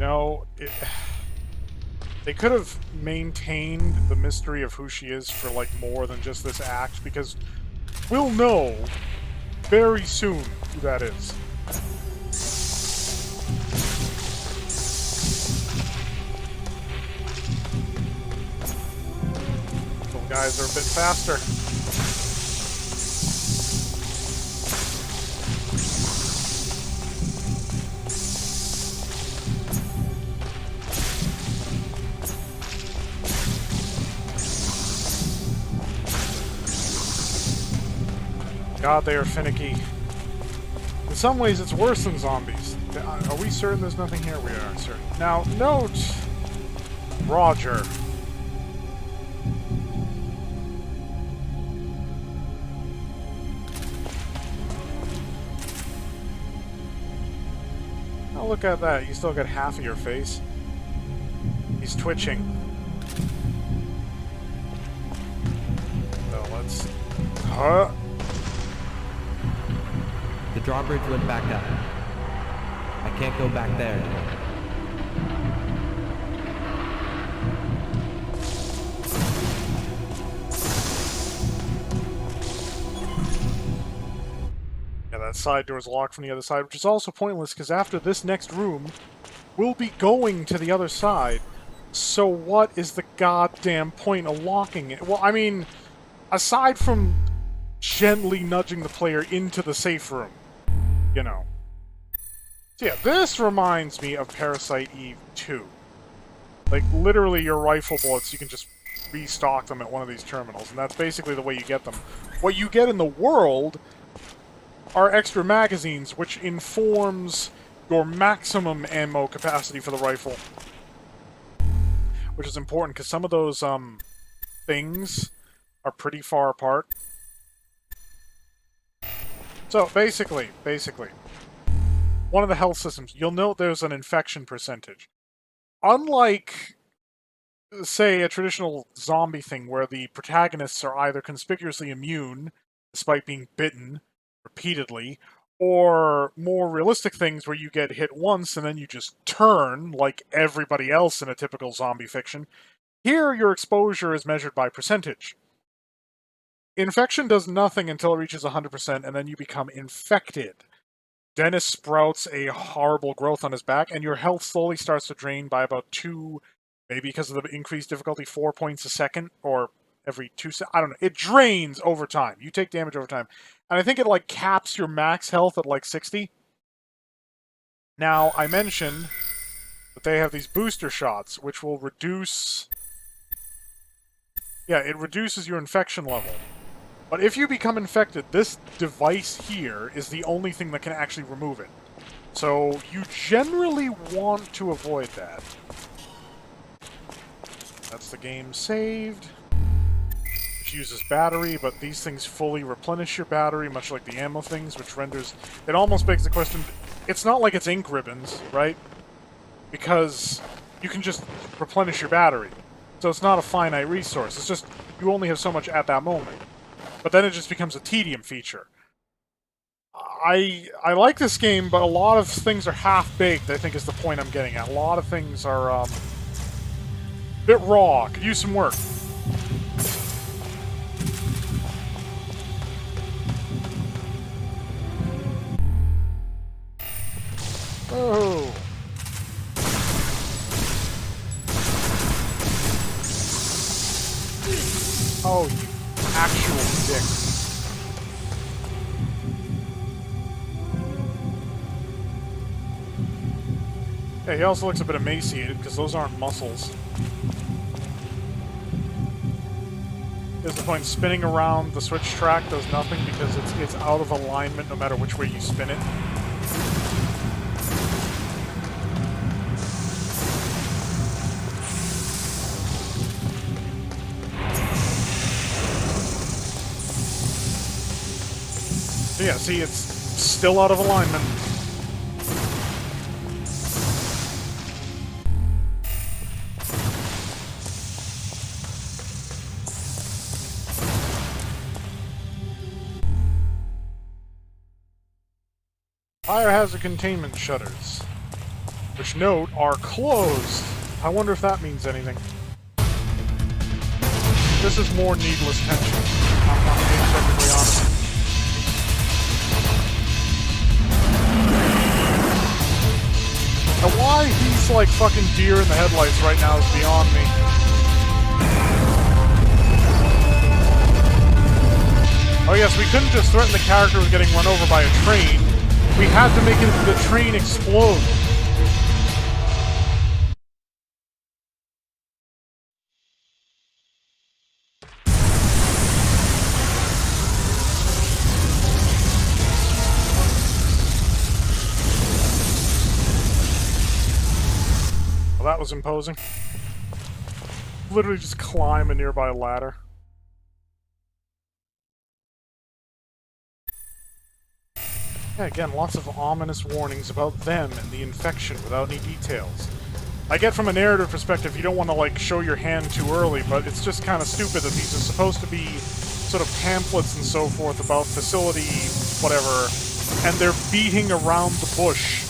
know, they could have maintained the mystery of who she is for, like, more than just this act, because we'll know very soon who that is. Little guys are a bit faster. God, they are finicky. In some ways, it's worse than zombies. Are we certain there's nothing here? We are certain. Now, note... Roger. Oh, look at that. You still got half of your face. He's twitching. So, let's... Huh? The drawbridge went back up. I can't go back there. Yeah, that side door is locked from the other side, which is also pointless, because after this next room, we'll be going to the other side. So what is the goddamn point of locking it? Well, I mean, aside from gently nudging the player into the safe room, you know. So yeah, this reminds me of Parasite Eve 2. Like, literally your rifle bullets, you can just restock them at one of these terminals, and that's basically the way you get them. What you get in the world are extra magazines, which informs your maximum ammo capacity for the rifle. Which is important, because some of those, things are pretty far apart. So, basically, one of the health systems, you'll note there's an infection percentage. Unlike, say, a traditional zombie thing where the protagonists are either conspicuously immune, despite being bitten repeatedly, or more realistic things where you get hit once and then you just turn, like everybody else in a typical zombie fiction, here your exposure is measured by percentage. Infection does nothing until it reaches 100%, and then you become infected. Dennis sprouts a horrible growth on his back, and your health slowly starts to drain by about 2, maybe because of the increased difficulty, 4 points a second, or every 2 seconds. I don't know. It drains over time. You take damage over time. And I think it, like, caps your max health at, like, 60. Now, I mentioned that they have these booster shots, which will reduce... Yeah, it reduces your infection level. But if you become infected, this device here is the only thing that can actually remove it. So you generally want to avoid that. That's the game saved. Which uses battery, but these things fully replenish your battery, much like the ammo things, which renders... It almost begs the question, it's not like it's ink ribbons, right? Because you can just replenish your battery. So it's not a finite resource, it's just you only have so much at that moment. But then it just becomes a tedium feature. I like this game, but a lot of things are half-baked, I think is the point I'm getting at. A lot of things are, a bit raw. Could use some work. Oh. Oh, you actual dick. Yeah, he also looks a bit emaciated, because those aren't muscles. Here's the point, spinning around the switch track does nothing, because it's out of alignment no matter which way you spin it. So yeah, see, it's still out of alignment. Fire hazard containment shutters. which note are closed. I wonder if that means anything. This is more needless tension. I'm being perfectly honest. Now why he's like fucking deer in the headlights right now is beyond me. Oh yes, we couldn't just threaten the character with getting run over by a train. We had to make the train explode. Well, that was imposing. Literally just climb a nearby ladder. Yeah, again, lots of ominous warnings about them and the infection without any details. I get from a narrative perspective you don't want to, like, show your hand too early, but it's just kind of stupid that these are supposed to be sort of pamphlets and so forth about facility, whatever, and they're beating around the bush.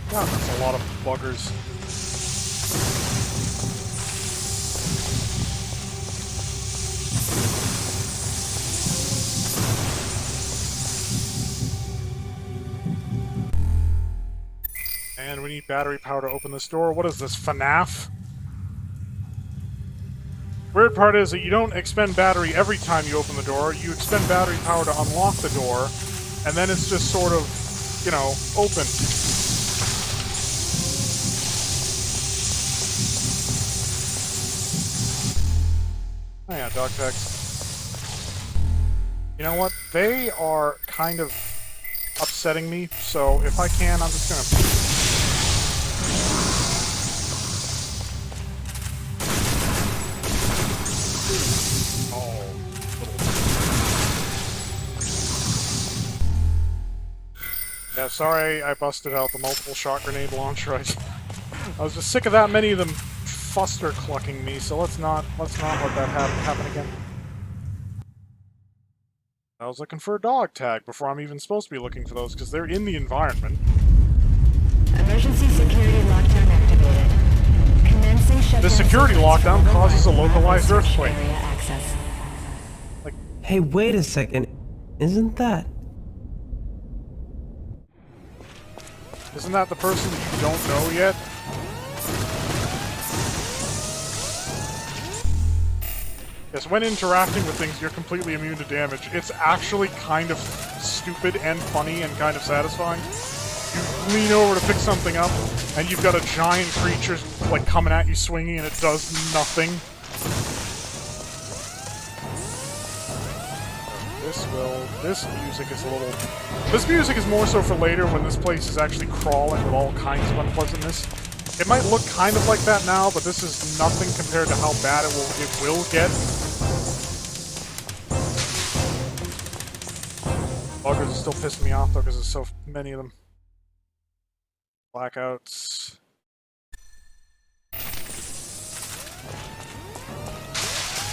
God, that's a lot of buggers. And we need battery power to open this door. What is this, FNAF? Weird part is that you don't expend battery every time you open the door. You expend battery power to unlock the door, and then it's just sort of, you know, open. Oh yeah, dog tags. You know what? They are kind of upsetting me, so if I can, I'm just gonna... Yeah, sorry I busted out the multiple shot grenade launcher. I was just sick of that many of them fuster clucking me, so let's not let that happen again. I was looking for a dog tag before I'm even supposed to be looking for those, because they're in the environment. Emergency security lockdown activated. Commencing shutdown. The security lockdown causes a localized earthquake. Like, hey, wait a second. Isn't that the person that you don't know yet? Yes, when interacting with things, you're completely immune to damage. It's actually kind of stupid and funny and kind of satisfying. You lean over to pick something up, and you've got a giant creature, like, coming at you swinging, and it does nothing. This music is a little... This music is more so for later when this place is actually crawling with all kinds of unpleasantness. It might look kind of like that now, but this is nothing compared to how bad it will get. Buggers are still pissing me off though, because there's so many of them. Blackouts.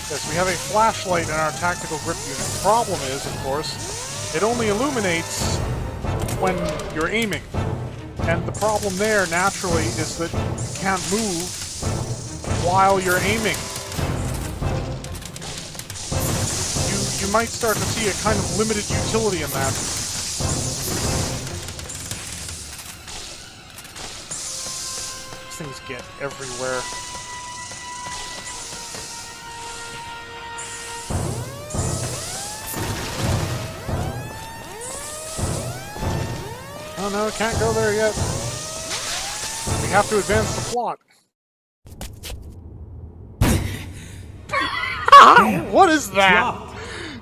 Yes, we have a flashlight in our tactical grip unit. The problem is, of course, it only illuminates when you're aiming. And the problem there, naturally, is that you can't move while you're aiming. You might start to see a kind of limited utility in that. These things get everywhere. Oh no, can't go there yet. We have to advance the plot. What is that?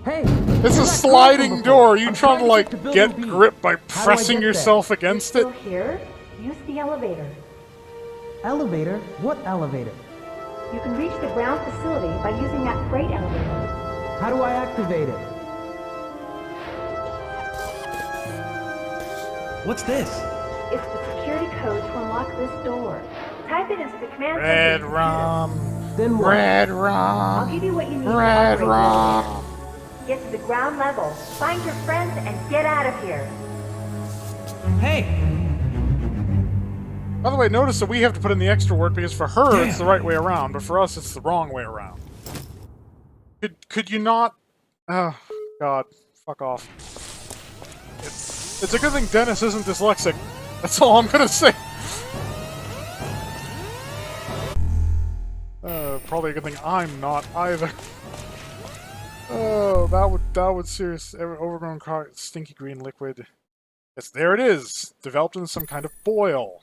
Hey, it's a sliding door. You trying to, like, get grip by pressing yourself against it? Here, use the elevator. Elevator? What elevator? You can reach the ground facility by using that freight elevator. How do I activate it? What's this? It's the security code to unlock this door. Type it into the command center. REDRUM. Then what? I'll give you what you need to operate the elevator. Get to the ground level, find your friends, and get out of here. Hey! By the way, notice that we have to put in the extra work because for her it's Damn. the right way around, but for us it's the wrong way around. Could you not? Oh, God. Fuck off. It's a good thing Dennis isn't dyslexic. That's all I'm gonna say. Probably a good thing I'm not either. Oh, that would seriously overgrown car, stinky green liquid. Yes, there it is, developed in some kind of boil.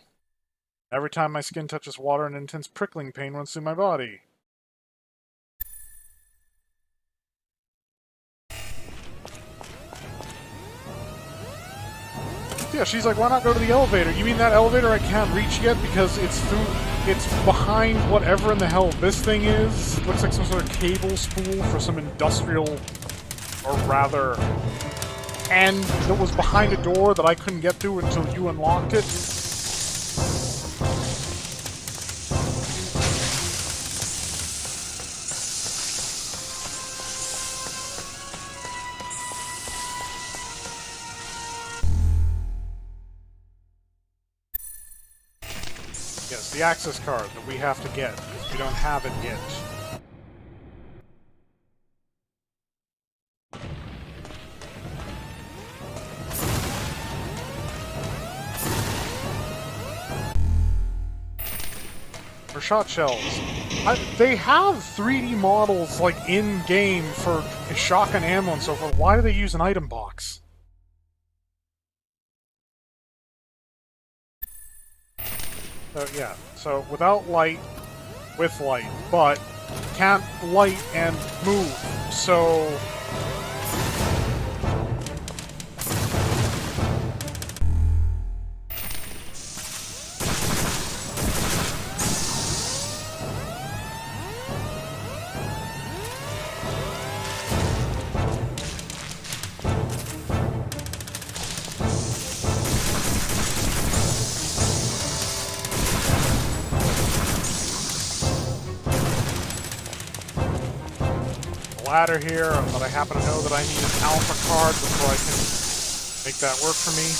Every time my skin touches water, an intense prickling pain runs through my body. Yeah, she's like, why not go to the elevator? You mean that elevator I can't reach yet because it's behind whatever in the hell this thing is? It looks like some sort of cable spool for some industrial, or rather, and that was behind a door that I couldn't get through until you unlocked it. Yes, the access card that we have to get, because we don't have it yet. For shot shells. They have 3D models, like, in-game for shotgun ammo and so forth. Why do they use an item box? So, yeah. So, without light, with light, but can't light and move. So... ladder here, but I happen to know that I need an alpha card before I can make that work for me.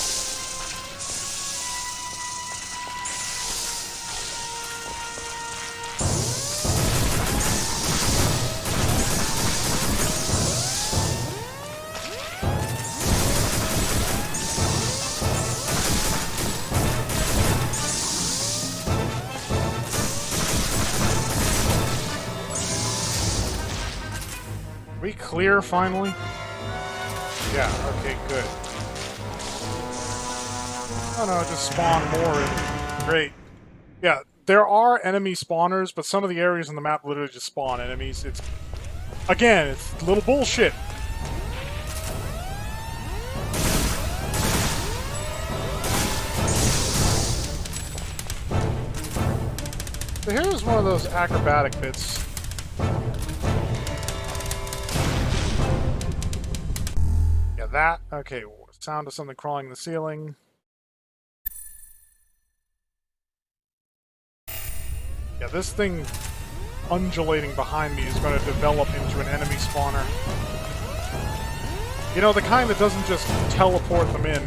We clear finally? Yeah, okay, good. Oh no, just spawn more in. Great. Yeah, there are enemy spawners, but some of the areas on the map literally just spawn enemies. It's... Again, it's a little bullshit. So here's one of those acrobatic bits. That. Okay, sound of something crawling in the ceiling. Yeah, this thing undulating behind me is going to develop into an enemy spawner. You know, the kind that doesn't just teleport them in.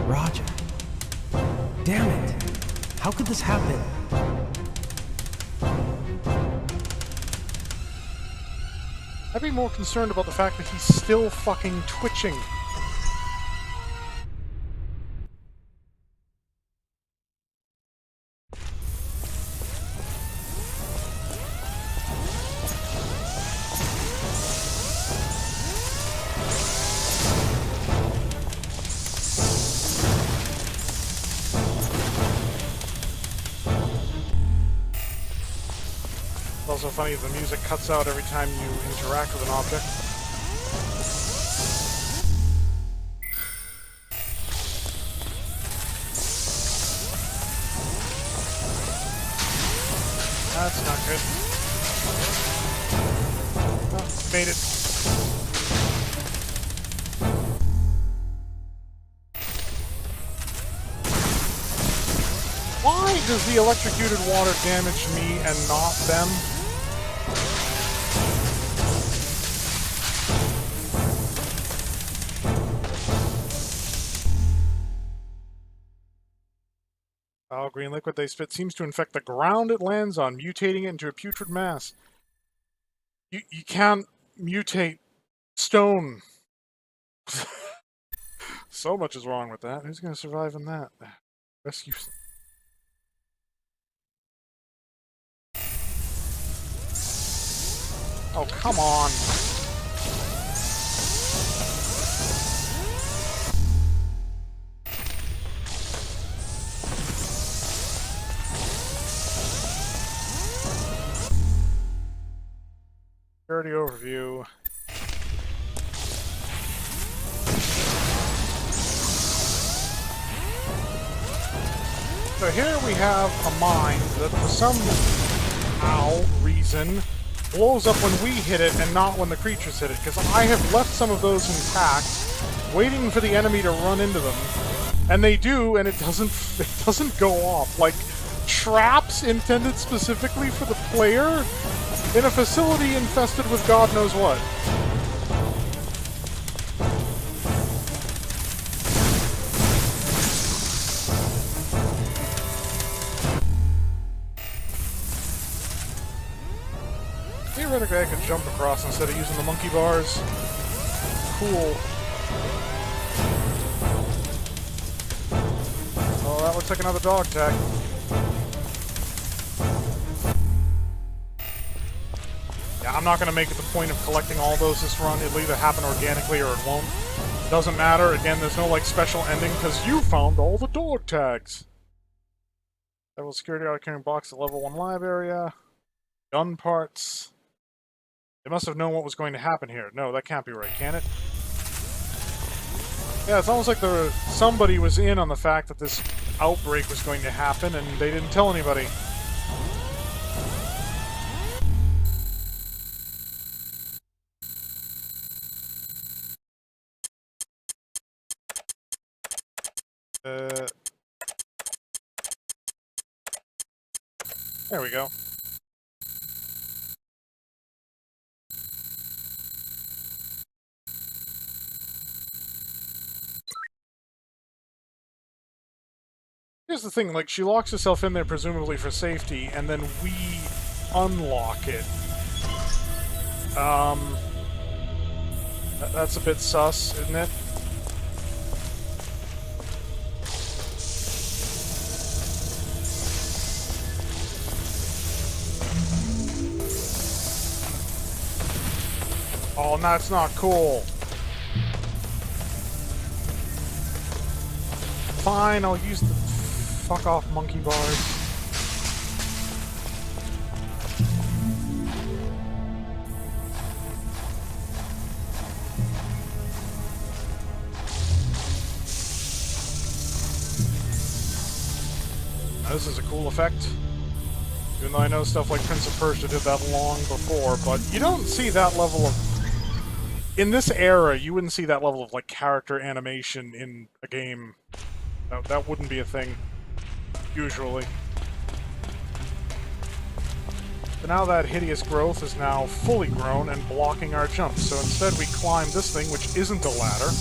Roger. Damn it. How could this happen? I'd be more concerned about the fact that he's still fucking twitching. It's also funny the music cuts out every time you interact with an object. That's not good. Oh, made it. does the electrocuted water damage me and not them? Oh, green liquid they spit seems to infect the ground it lands on, mutating it into a putrid mass. You can't mutate stone. So much is wrong with that. Who's going to survive in that? Rescue. Oh, come on. Security overview. So here we have a mine that for some reason blows up when we hit it and not when the creatures hit it, because I have left some of those intact, waiting for the enemy to run into them, and they do, and it doesn't go off. Like, traps intended specifically for the player in a facility infested with God knows what. Theoretically, I could jump across instead of using the monkey bars. Cool. Oh, that looks like another dog tag. Yeah, I'm not going to make it the point of collecting all those this run. It'll either happen organically or it won't. Doesn't matter. Again, there's no, like, special ending because you found all the dog tags. Level security auto carrying box at level 1 live area. Gun parts. They must have known what was going to happen here. No, that can't be right, can it? Yeah, it's almost like somebody was in on the fact that this outbreak was going to happen, and they didn't tell anybody. There we go. Here's the thing, like, she locks herself in there presumably for safety, and then we unlock it. That's a bit sus, isn't it? Oh, that's not cool. Fine, I'll use the fuck off monkey bars. Now, this is a cool effect. Even though I know stuff like Prince of Persia did that long before, but you don't see that level of... In this era, you wouldn't see that level of, like, character animation in a game. That wouldn't be a thing, usually. So now that hideous growth is now fully grown and blocking our jumps. So instead we climb this thing, which isn't a ladder.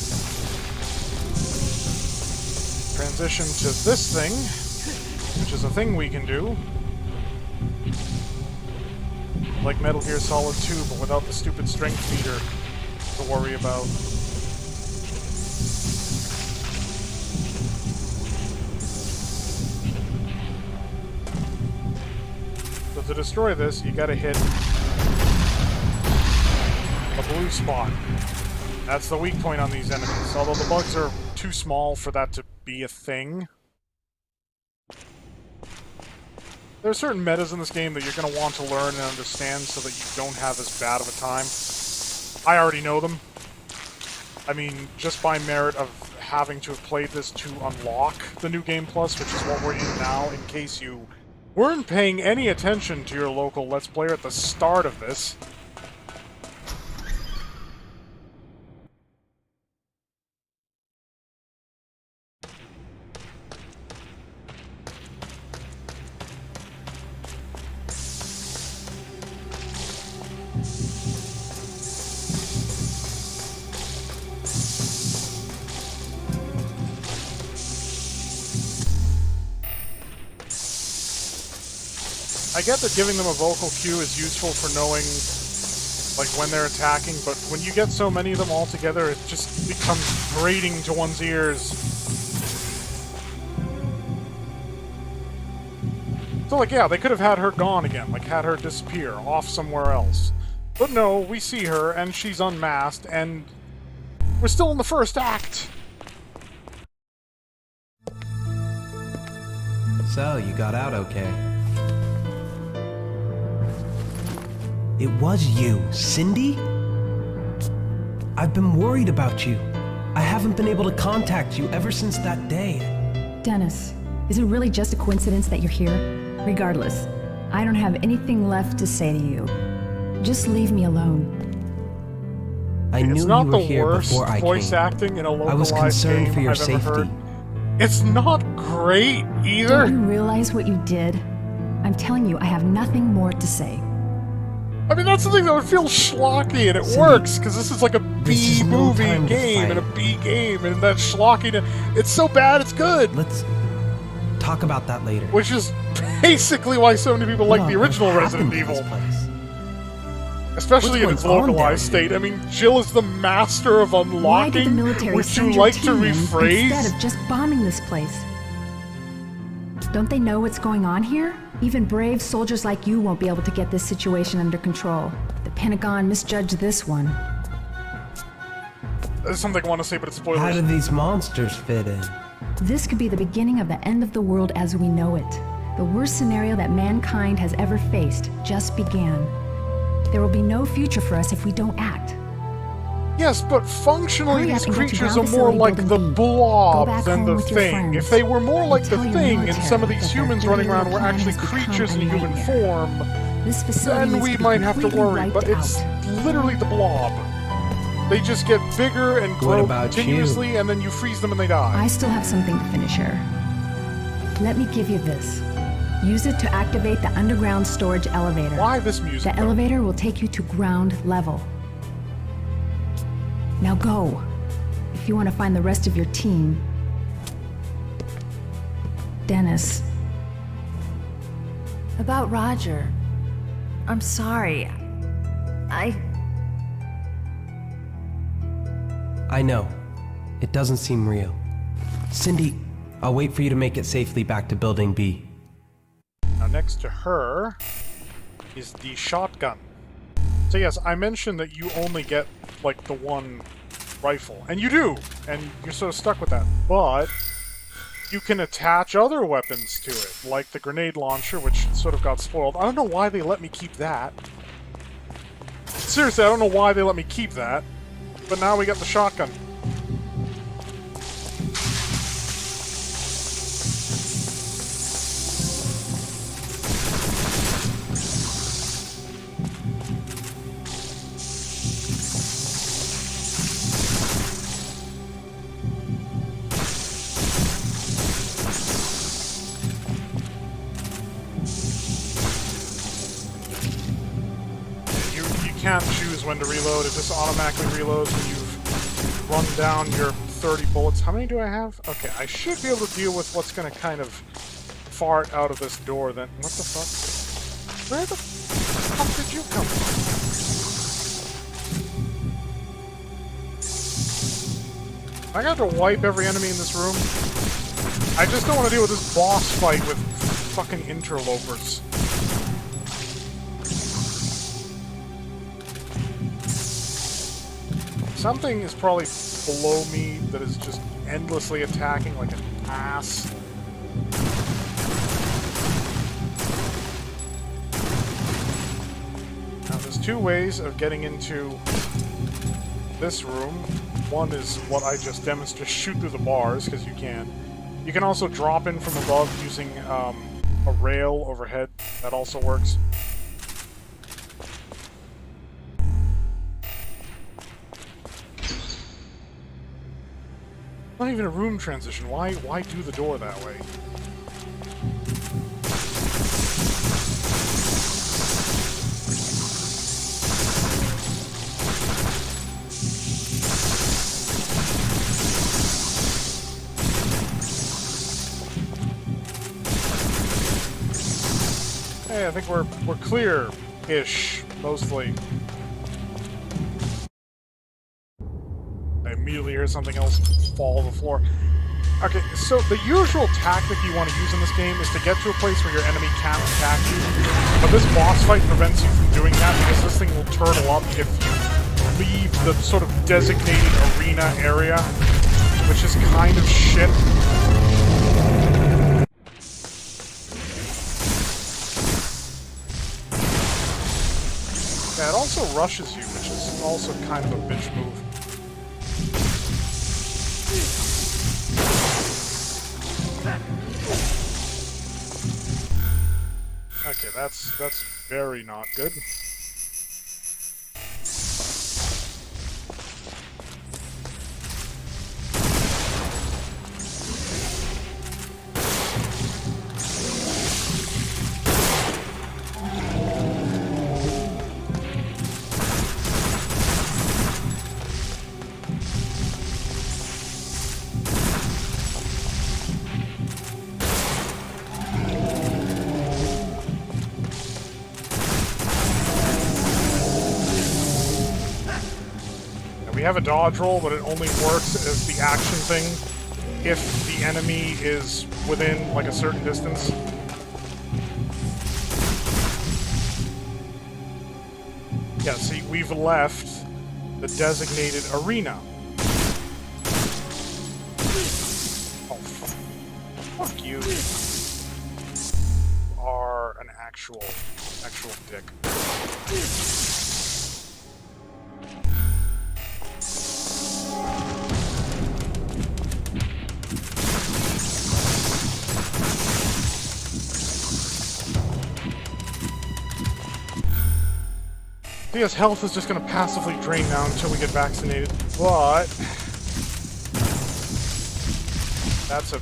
Transition to this thing, which is a thing we can do. Like Metal Gear Solid 2, but without the stupid strength meter to worry about. So to destroy this, you gotta hit the blue spot. That's the weak point on these enemies, although the bugs are too small for that to be a thing. There are certain metas in this game that you're going to want to learn and understand so that you don't have as bad of a time. I already know them. I mean, just by merit of having to have played this to unlock the New Game Plus, which is what we're in now, in case you weren't paying any attention to your local Let's Player at the start of this. I get that giving them a vocal cue is useful for knowing, like, when they're attacking, but when you get so many of them all together, it just becomes grating to one's ears. So, like, yeah, they could have had her gone again, like, had her disappear, off somewhere else. But no, we see her, and she's unmasked, and we're still in the first act! So, you got out okay. It was you, Cindy? I've been worried about you. I haven't been able to contact you ever since that day. Dennis, is it really just a coincidence that you're here? Regardless, I don't have anything left to say to you. Just leave me alone. I knew It's not you were the here worst before I voice came. acting in a I was localized concerned game for your I've ever heard. safety. It's not great either. Don't you realize what you did? I'm telling you, I have nothing more to say. I mean, that's the thing that would feel schlocky, and it Cindy, works, because this is like a this is no B-movie time to game, and a fight. B game, and that schlocky, it's so bad it's good! Let's talk about that later. Which is basically why so many people like What the on original earth Resident happened to this Evil. place? Especially in What's its going on localized down state. I mean, Jill is the master of Why did the unlocking. military Would send you your like to team in rephrase? instead of just bombing this place? Don't they know what's going on here? Even brave soldiers like you won't be able to get this situation under control. The Pentagon misjudged this one. There's something I want to say, but it's spoilers. How do these monsters fit in? This could be the beginning of the end of the world as we know it. The worst scenario that mankind has ever faced just began. There will be no future for us if we don't act. Yes, but functionally Hurry up these and get to creatures ground are more facility like the building B. Go blob back than home the with your thing. friends. If they were more like the Tell your thing, and military some of these that their humans running dirty around were little actually plan has become creatures in a human nightmare. form, This facility then needs we to be might have to completely worry, but wiped it's out. literally the blob. They just get bigger and grow about continuously, and then you freeze them and they die. I still have something to finish here. Let me give you this. Use it to activate the underground storage elevator. Why this music? The though? elevator will take you to ground level. Now go. If you want to find the rest of your team. Dennis. About Roger. I'm sorry. I know. It doesn't seem real. Cindy, I'll wait for you to make it safely back to Building B. Now next to her is the shotgun. So yes, I mentioned that you only get, like, the one rifle. And you do! And you're sort of stuck with that. But you can attach other weapons to it, like the grenade launcher, which sort of got spoiled. I don't know why they let me keep that. Seriously, I don't know why they let me keep that. But now we got the shotgun. You can't choose when to reload. It just automatically reloads when you've run down your 30 bullets. How many do I have? Okay, I should be able to deal with what's going to kind of fart out of this door then. What the fuck? Where the fuck did you come from? I got to wipe every enemy in this room. I just don't want to deal with this boss fight with fucking interlopers. Something is probably below me that is just endlessly attacking like an ass. Now there's two ways of getting into this room. One is what I just demonstrated, shoot through the bars, because you can. You can also drop in from above using a rail overhead. That also works. Not even a room transition. Why do the door that way? Hey, I think we're clear-ish, mostly. I immediately hear something else fall to the floor. Okay, so the usual tactic you want to use in this game is to get to a place where your enemy can't attack you. But this boss fight prevents you from doing that because this thing will turtle up if you leave the sort of designated arena area, which is kind of shit. Yeah, it also rushes you, which is also kind of a bitch move. Okay, that's very not good. We have a dodge roll, but it only works as the action thing if the enemy is within, like, a certain distance. Yeah, see, we've left the designated arena. Oh, fuck you. You are an actual dick. Thea's health is just going to passively drain now until we get vaccinated, but that's a...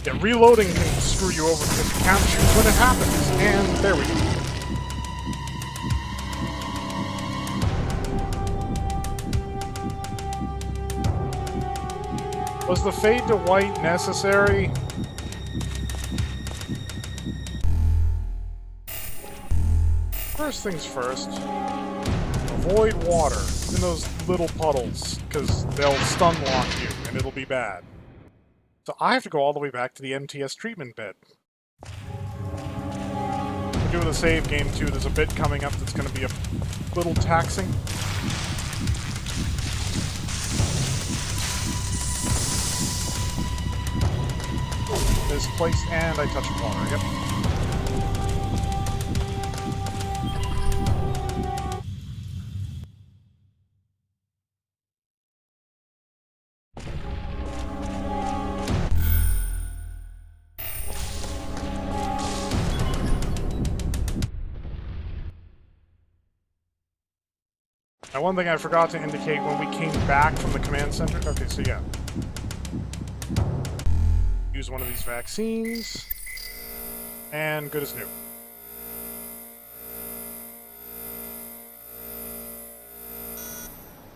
Yeah, reloading can screw you over because you can't choose when it happens, and there we go. Was the fade to white necessary? First things first. Avoid water in those little puddles, because they'll stun lock you, and it'll be bad. So I have to go all the way back to the MTS treatment bed. We're doing a save game too. There's a bit coming up that's going to be a little taxing. Misplaced, and I touched water, yep. Now, one thing I forgot to indicate when we came back from the command center... Okay, so yeah. Use one of these vaccines. And good as new.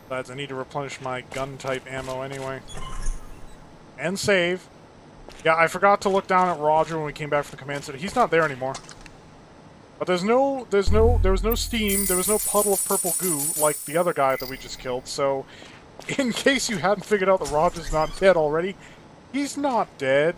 Besides, I need to replenish my gun-type ammo anyway. And save. Yeah, I forgot to look down at Roger when we came back from the command center. He's not there anymore. But there was no steam, there was no puddle of purple goo like the other guy that we just killed, so in case you hadn't figured out that Roger's not dead already, he's not dead.